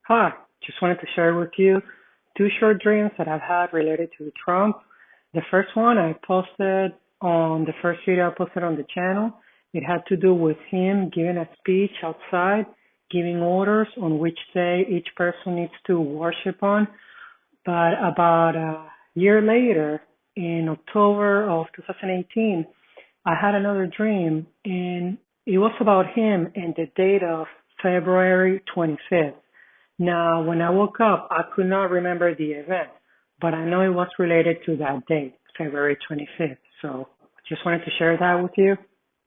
Hi, just wanted to share with you two short dreams that I've had related to Trump. The first one I posted on the first video I posted on the channel. It had to do with him giving a speech outside, giving orders on which day each person needs to worship on. But about a year later, in October of 2018, I had another dream, and it was about him and the date of February 25th. Now, when I woke up, I could not remember the event, but I know it was related to that date, February 25th. So just wanted to share that with you.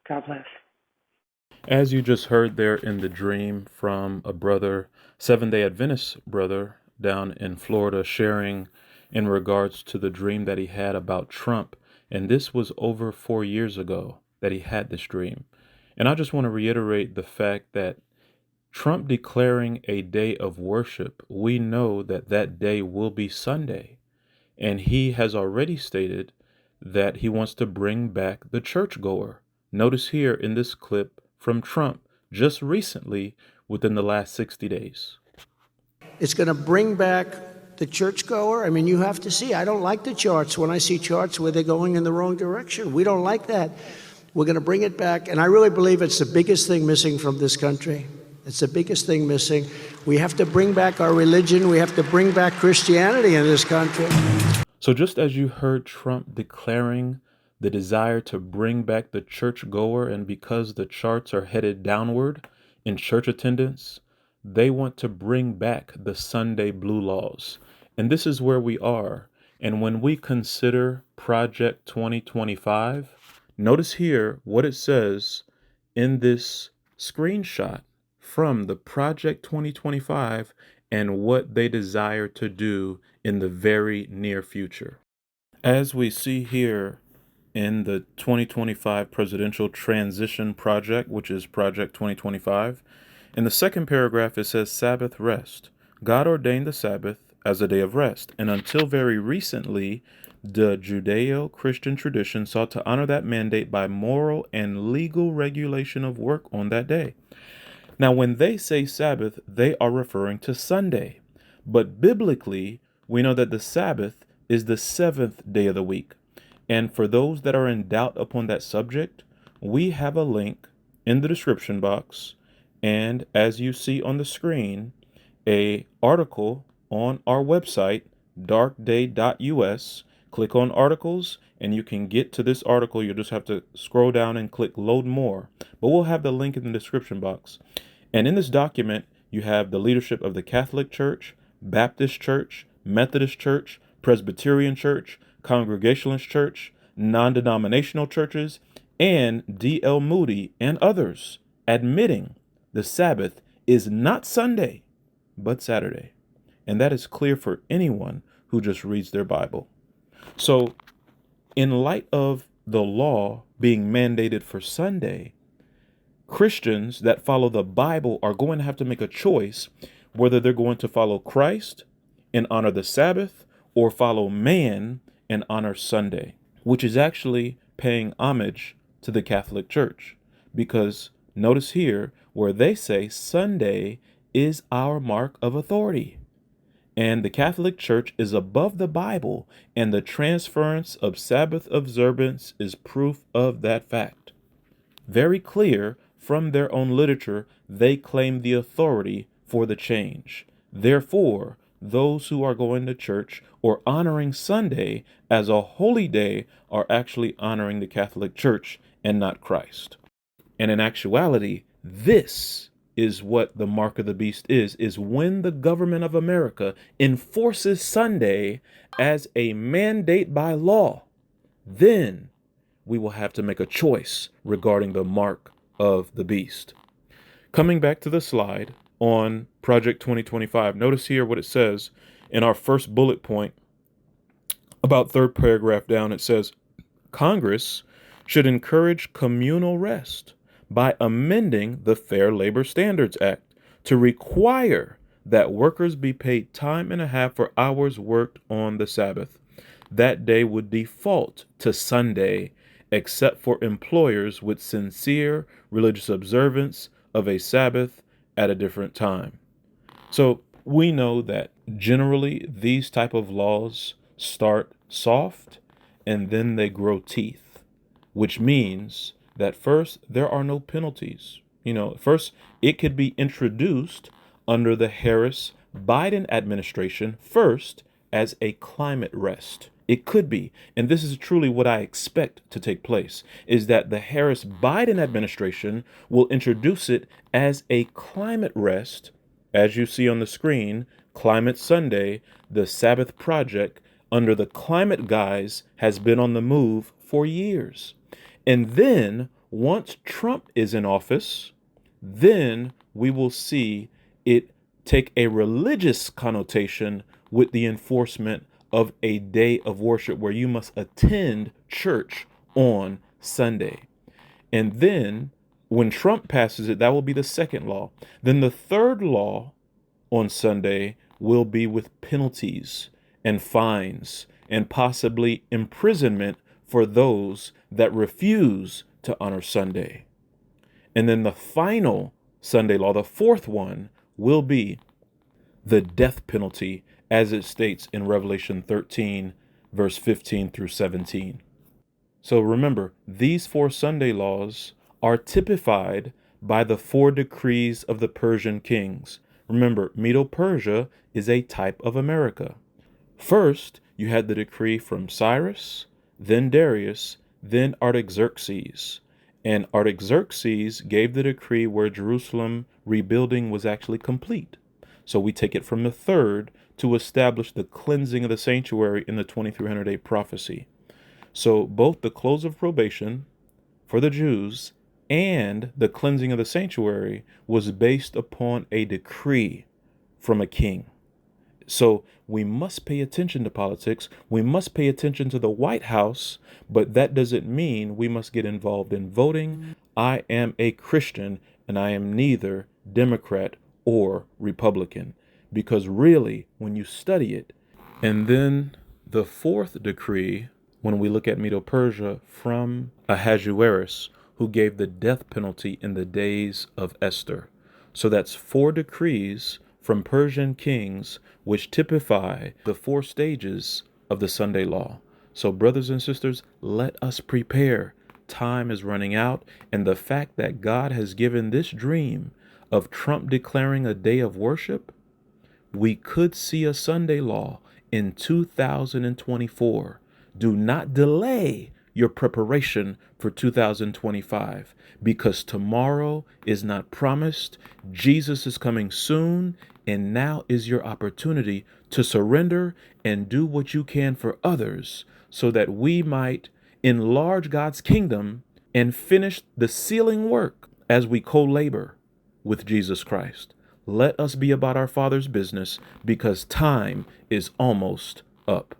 God bless. As you just heard there in the dream from a brother, Seventh-day Adventist brother down in Florida, sharing in regards to the dream that he had about Trump. And this was over 4 years ago that he had this dream. And I just want to reiterate the fact that Trump declaring a day of worship, we know that that day will be Sunday. And he has already stated that he wants to bring back the churchgoer. Notice here in this clip from Trump just recently within the last 60 days. It's going to bring back the churchgoer. I mean, you have to see. I don't like the charts when I see charts where they're going in the wrong direction. We don't like that. We're going to bring it back. And I really believe it's the biggest thing missing from this country. It's the biggest thing missing. We have to bring back our religion. We have to bring back Christianity in this country. So just as you heard Trump declaring the desire to bring back the churchgoer, and because the charts are headed downward in church attendance, they want to bring back the Sunday blue laws. And this is where we are. And when we consider Project 2025, notice here what it says in this screenshot from the Project 2025 and what they desire to do in the very near future. As we see here in the 2025 Presidential Transition Project, which is Project 2025, in the second paragraph, it says Sabbath rest. God ordained the Sabbath as a day of rest, and until very recently, the Judeo-Christian tradition sought to honor that mandate by moral and legal regulation of work on that day. Now, when they say Sabbath, they are referring to Sunday. But biblically, we know that the Sabbath is the seventh day of the week. And for those that are in doubt upon that subject, we have a link in the description box. And as you see on the screen, an article on our website, darkday.us. Click on articles and you can get to this article. You'll just have to scroll down and click load more. But we'll have the link in the description box. And in this document, you have the leadership of the Catholic Church, Baptist Church, Methodist Church, Presbyterian Church, Congregationalist Church, non-denominational churches, and D.L. Moody and others admitting the Sabbath is not Sunday, but Saturday. And that is clear for anyone who just reads their Bible. So in light of the law being mandated for Sunday, Christians that follow the Bible are going to have to make a choice whether they're going to follow Christ and honor the Sabbath or follow man and honor Sunday, which is actually paying homage to the Catholic Church. Because notice here where they say Sunday is our mark of authority. And the Catholic Church is above the Bible, and the transference of Sabbath observance is proof of that fact. Very clear from their own literature, they claim the authority for the change. Therefore, those who are going to church or honoring Sunday as a holy day are actually honoring the Catholic Church and not Christ. And in actuality, this is what the mark of the beast is when the government of America enforces Sunday as a mandate by law. Then we will have to make a choice regarding the mark of the beast. Coming back to the slide on Project 2025, notice here what it says in our first bullet point, about third paragraph down. It says, Congress should encourage communal rest by amending the Fair Labor Standards Act to require that workers be paid time and a half for hours worked on the Sabbath. That day would default to Sunday, except for employers with sincere religious observance of a Sabbath at a different time. So We know that generally these type of laws start soft and then they grow teeth, which means that first there are no penalties. First it could be introduced under the Harris Biden administration first as a climate rest. It could be, and this is truly what I expect to take place, is that the Harris Biden administration will introduce it as a climate rest. As you see on the screen, Climate Sunday, the Sabbath project under the climate guise has been on the move for years. And then once Trump is in office, then we will see it take a religious connotation with the enforcement of a day of worship where you must attend church on Sunday. And then when Trump passes it, that will be the second law. Then the third law on Sunday will be with penalties and fines and possibly imprisonment for those that refuse to honor Sunday. And then the final Sunday law, the fourth one, will be the death penalty as it states in Revelation 13, verse 15 through 17. So remember, these 4 Sunday laws are typified by the 4 decrees of the Persian kings. Remember, Medo-Persia is a type of America. First, you had the decree from Cyrus, then Darius, then Artaxerxes. And Artaxerxes gave the decree where Jerusalem rebuilding was actually complete. So we take it from the third to establish the cleansing of the sanctuary in the 2300 AD prophecy. So both the close of probation for the Jews and the cleansing of the sanctuary was based upon a decree from a king. So we must pay attention to politics. We must pay attention to the White House, but that doesn't mean we must get involved in voting. I am a Christian and I am neither Democrat or Republican, because really, when you study it, and then the 4th decree, when we look at Medo-Persia from Ahasuerus, who gave the death penalty in the days of Esther. So that's 4 decrees from Persian kings, which typify the 4 stages of the Sunday law. So brothers and sisters, let us prepare. Time is running out, and the fact that God has given this dream of Trump declaring a day of worship, we could see a Sunday law in 2024. Do not delay your preparation for 2025, because tomorrow is not promised. Jesus is coming soon, and now is your opportunity to surrender and do what you can for others so that we might enlarge God's kingdom and finish the sealing work as we co-labor with Jesus Christ. Let us be about our Father's business, because time is almost up.